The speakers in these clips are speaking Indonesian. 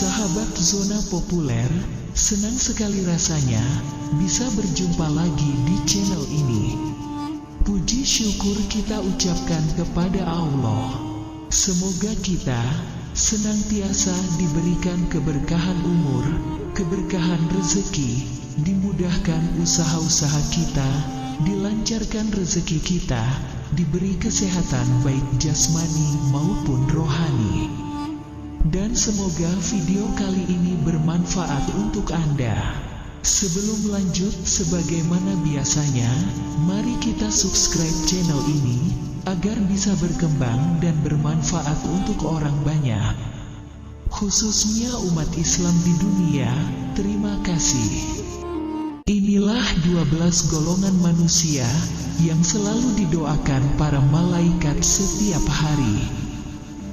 Sahabat Zona Populer, senang sekali rasanya bisa berjumpa lagi di channel ini. Puji syukur kita ucapkan kepada Allah. Semoga kita senantiasa diberikan keberkahan umur, keberkahan rezeki, dimudahkan usaha-usaha kita, dilancarkan rezeki kita, diberi kesehatan baik jasmani maupun rohani. Dan semoga video kali ini bermanfaat untuk Anda. Sebelum lanjut, sebagaimana biasanya, mari kita subscribe channel ini, agar bisa berkembang dan bermanfaat untuk orang banyak, khususnya umat Islam di dunia. Terima kasih. Inilah 12 golongan manusia yang selalu didoakan para malaikat setiap hari.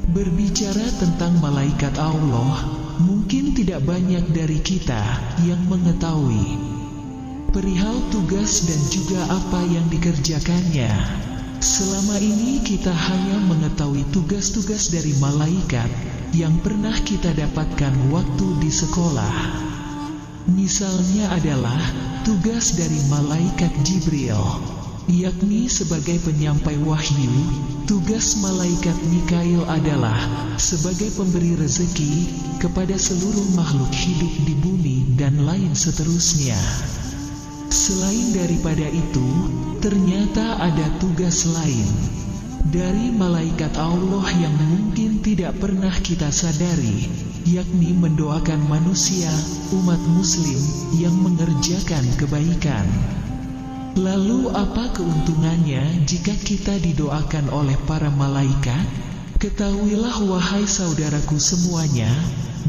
Berbicara tentang malaikat Allah, mungkin tidak banyak dari kita yang mengetahui perihal tugas dan juga apa yang dikerjakannya. Selama ini kita hanya mengetahui tugas-tugas dari malaikat yang pernah kita dapatkan waktu di sekolah. Misalnya adalah tugas dari malaikat Jibril, yakni sebagai penyampai wahyu. Tugas malaikat Mikail adalah sebagai pemberi rezeki kepada seluruh makhluk hidup di bumi dan lain seterusnya. Selain daripada itu, ternyata ada tugas lain dari malaikat Allah yang mungkin tidak pernah kita sadari, yakni mendoakan manusia, umat muslim yang mengerjakan kebaikan. Lalu apa keuntungannya jika kita didoakan oleh para malaikat? Ketahuilah wahai saudaraku semuanya,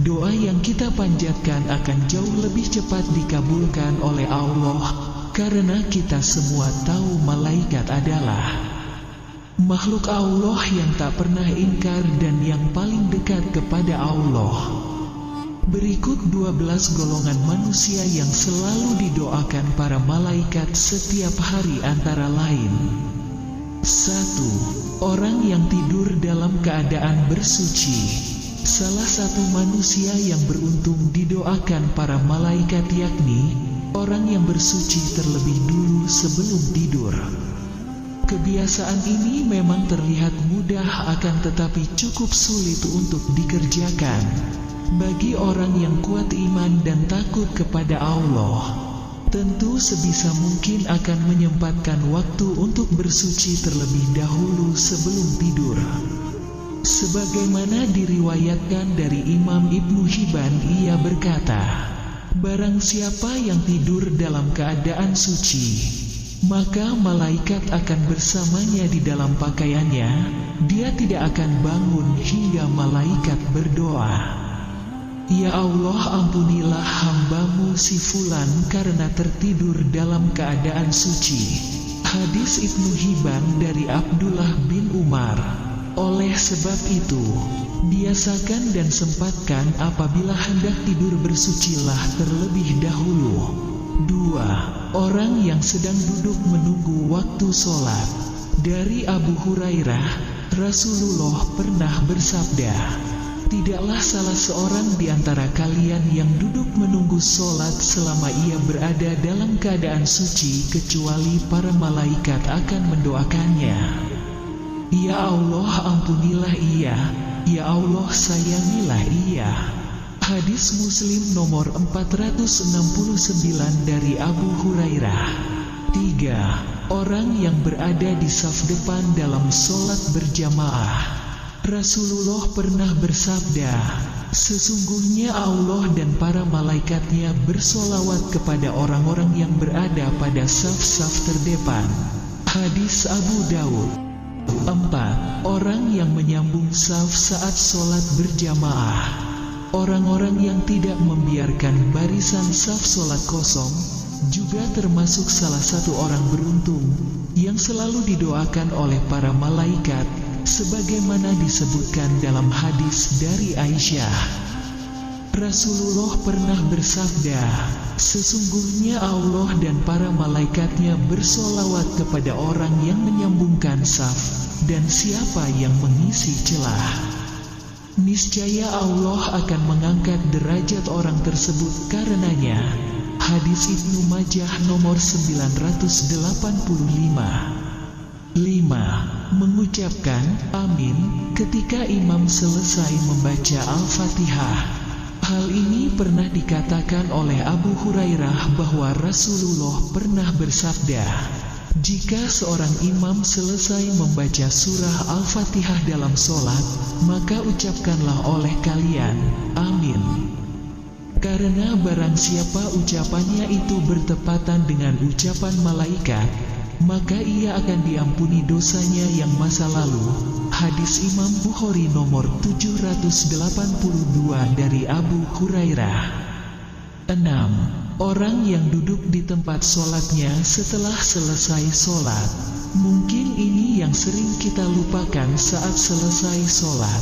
doa yang kita panjatkan akan jauh lebih cepat dikabulkan oleh Allah, karena kita semua tahu malaikat adalah makhluk Allah yang tak pernah ingkar dan yang paling dekat kepada Allah. Berikut 12 golongan manusia yang selalu didoakan para malaikat setiap hari antara lain. 1. Orang yang tidur dalam keadaan bersuci. Salah satu manusia yang beruntung didoakan para malaikat yakni orang yang bersuci terlebih dulu sebelum tidur. Kebiasaan ini memang terlihat mudah akan tetapi cukup sulit untuk dikerjakan bagi orang yang kuat iman dan takut kepada Allah. Tentu sebisa mungkin akan menyempatkan waktu untuk bersuci terlebih dahulu sebelum tidur. Sebagaimana diriwayatkan dari Imam Ibnu Hibban, ia berkata, barang siapa yang tidur dalam keadaan suci, maka malaikat akan bersamanya di dalam pakaiannya. Dia tidak akan bangun hingga malaikat berdoa, ya Allah, ampunilah hambamu si Fulan karena tertidur dalam keadaan suci. Hadis Ibnu Hibban dari Abdullah bin Umar. Oleh sebab itu, biasakan dan sempatkan apabila hendak tidur bersucilah terlebih dahulu. 2. Orang yang sedang duduk menunggu waktu sholat. Dari Abu Hurairah, Rasulullah pernah bersabda, tidaklah salah seorang di antara kalian yang duduk menunggu sholat selama ia berada dalam keadaan suci kecuali para malaikat akan mendoakannya, ya Allah, ampunilah ia, ya Allah, sayangilah ia. Hadis Muslim nomor 469 dari Abu Hurairah. 3. Orang yang berada di saf depan dalam sholat berjamaah. Rasulullah pernah bersabda, sesungguhnya Allah dan para malaikatnya bersolawat kepada orang-orang yang berada pada saf-saf terdepan. Hadis Abu Daud. 4. Orang yang menyambung saf saat sholat berjamaah. Orang-orang yang tidak membiarkan barisan saf sholat kosong juga termasuk salah satu orang beruntung yang selalu didoakan oleh para malaikat, sebagaimana disebutkan dalam hadis dari Aisyah. Rasulullah pernah bersabda, sesungguhnya Allah dan para malaikatnya bersolawat kepada orang yang menyambungkan saf dan siapa yang mengisi celah. niscaya Allah akan mengangkat derajat orang tersebut karenanya. Hadis Ibnu Majah nomor 985. 5. Mengucapkan amin ketika imam selesai membaca Al-Fatihah. Hal ini pernah dikatakan oleh Abu Hurairah bahwa Rasulullah pernah bersabda, jika seorang imam selesai membaca surah Al-Fatihah dalam sholat, maka ucapkanlah oleh kalian, amin. Karena barang siapa ucapannya itu bertepatan dengan ucapan malaikat, maka ia akan diampuni dosanya yang masa lalu. Hadis Imam Bukhari nomor 782 dari Abu Hurairah. 6. Orang yang duduk di tempat sholatnya setelah selesai sholat. Mungkin ini yang sering kita lupakan saat selesai sholat,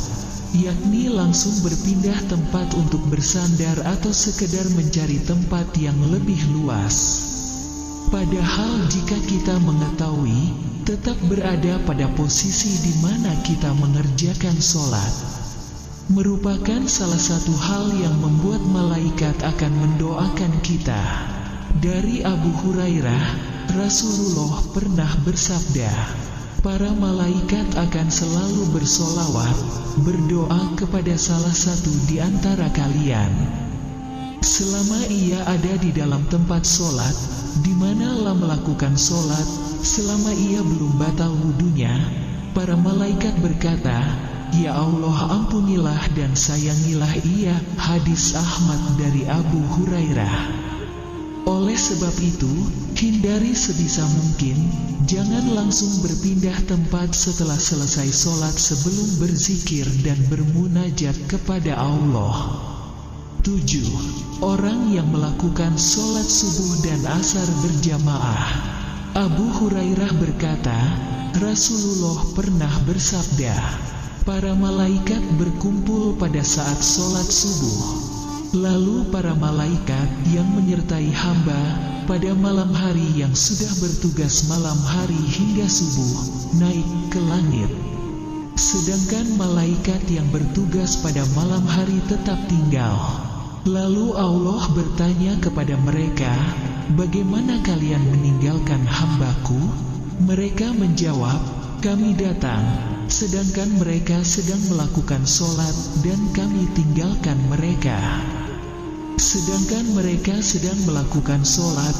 yakni langsung berpindah tempat untuk bersandar atau sekedar mencari tempat yang lebih luas. Padahal jika kita mengetahui, tetap berada pada posisi di mana kita mengerjakan sholat, merupakan salah satu hal yang membuat malaikat akan mendoakan kita. Dari Abu Hurairah, Rasulullah pernah bersabda, para malaikat akan selalu bersolawat, berdoa kepada salah satu di antara kalian selama ia ada di dalam tempat sholat, di manalah melakukan sholat, selama ia belum batal wudunya. Para malaikat berkata, ya Allah, ampunilah dan sayangilah ia. Hadis Ahmad dari Abu Hurairah. Oleh sebab itu, hindari sebisa mungkin, jangan langsung berpindah tempat setelah selesai sholat sebelum berzikir dan bermunajat kepada Allah. 7. Orang yang melakukan sholat subuh dan asar berjamaah. Abu Hurairah berkata, Rasulullah pernah bersabda, para malaikat berkumpul pada saat sholat subuh. Lalu para malaikat yang menyertai hamba pada malam hari yang sudah bertugas malam hari hingga subuh, naik ke langit. Sedangkan malaikat yang bertugas pada malam hari tetap tinggal. Lalu Allah bertanya kepada mereka, bagaimana kalian meninggalkan hambaku? Mereka menjawab, kami datang, sedangkan mereka sedang melakukan sholat dan kami tinggalkan mereka. Sedangkan mereka sedang melakukan sholat,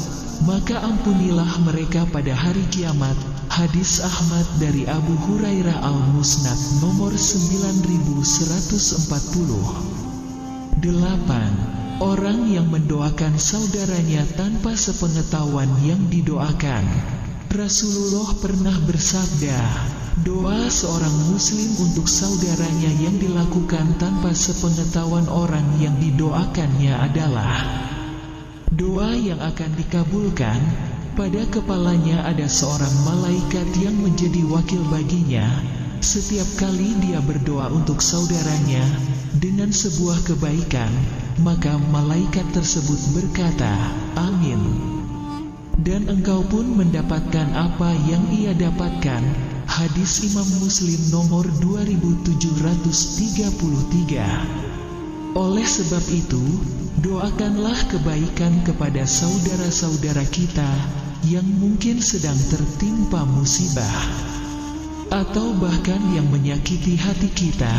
maka ampunilah mereka pada hari kiamat. Hadis Ahmad dari Abu Hurairah Al-Musnad nomor 9140. 8. Orang yang mendoakan saudaranya tanpa sepengetahuan yang didoakan. Rasulullah pernah bersabda, doa seorang muslim untuk saudaranya yang dilakukan tanpa sepengetahuan orang yang didoakannya adalah doa yang akan dikabulkan. Pada kepalanya ada seorang malaikat yang menjadi wakil baginya. Setiap kali dia berdoa untuk saudaranya dengan sebuah kebaikan, maka malaikat tersebut berkata, amin. Dan engkau pun mendapatkan apa yang ia dapatkan. Hadis Imam Muslim nomor 2733. Oleh sebab itu, doakanlah kebaikan kepada saudara-saudara kita yang mungkin sedang tertimpa musibah atau bahkan yang menyakiti hati kita.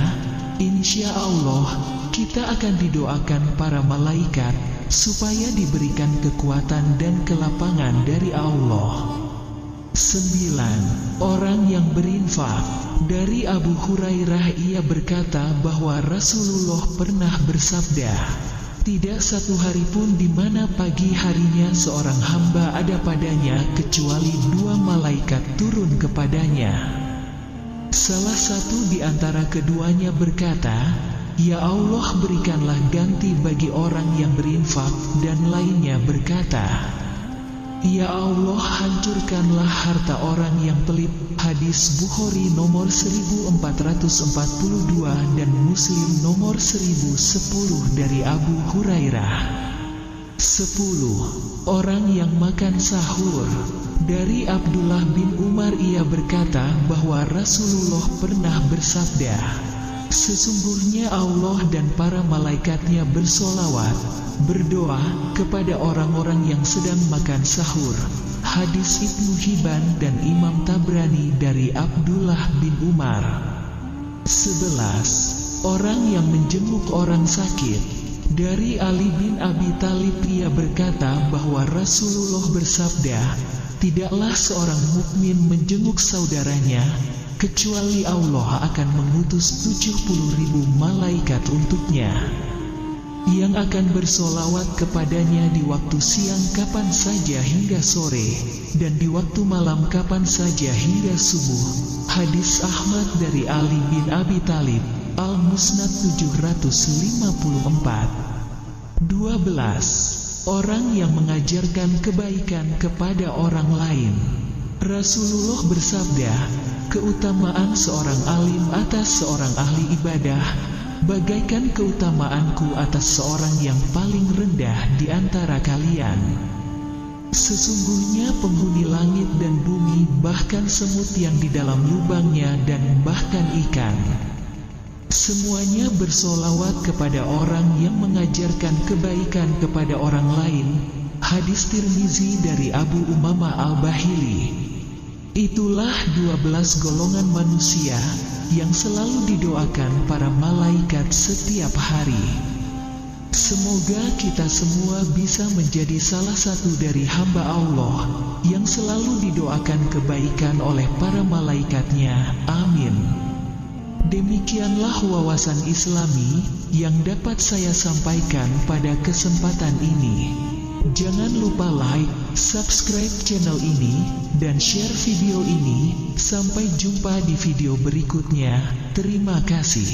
Insya Allah, kita akan didoakan para malaikat supaya diberikan kekuatan dan kelapangan dari Allah. 9. Orang yang berinfak. Dari Abu Hurairah ia berkata bahwa Rasulullah pernah bersabda, tidak satu hari pun di mana pagi harinya seorang hamba ada padanya kecuali dua malaikat turun kepadanya. Salah satu di antara keduanya berkata, ya Allah, berikanlah ganti bagi orang yang berinfak, dan lainnya berkata, ya Allah, hancurkanlah harta orang yang pelit. Hadis Bukhari nomor 1442 dan Muslim nomor 1010 dari Abu Hurairah. 10. Orang yang makan sahur. Dari Abdullah bin Umar ia berkata bahwa Rasulullah pernah bersabda, Sesungguhnya Allah dan para malaikatnya bersolawat, berdoa kepada orang-orang yang sedang makan sahur. Hadis Ibnu Hibban dan Imam Tabrani dari Abdullah bin Umar. 11. Orang yang menjenguk orang sakit. Dari Ali bin Abi Thalib ia berkata bahwa Rasulullah bersabda, tidaklah seorang mukmin menjenguk saudaranya, kecuali Allah akan mengutus 70.000 malaikat untuknya, yang akan bersolawat kepadanya di waktu siang kapan saja hingga sore, dan di waktu malam kapan saja hingga subuh. Hadis Ahmad dari Ali bin Abi Thalib, Al-Musnad 754. 12. Orang yang mengajarkan kebaikan kepada orang lain. Rasulullah bersabda, keutamaan seorang alim atas seorang ahli ibadah bagaikan keutamaanku atas seorang yang paling rendah di antara kalian. Sesungguhnya penghuni langit dan bumi, bahkan semut yang di dalam lubangnya, dan bahkan ikan, semuanya bersolawat kepada orang yang mengajarkan kebaikan kepada orang lain. Hadis Tirmizi dari Abu Umamah Al-Bahili. Itulah 12 golongan manusia yang selalu didoakan para malaikat setiap hari. Semoga kita semua bisa menjadi salah satu dari hamba Allah yang selalu didoakan kebaikan oleh para malaikatnya. Amin. Demikianlah wawasan Islami yang dapat saya sampaikan pada kesempatan ini. Jangan lupa like, subscribe channel ini, dan share video ini. Sampai jumpa di video berikutnya. Terima kasih.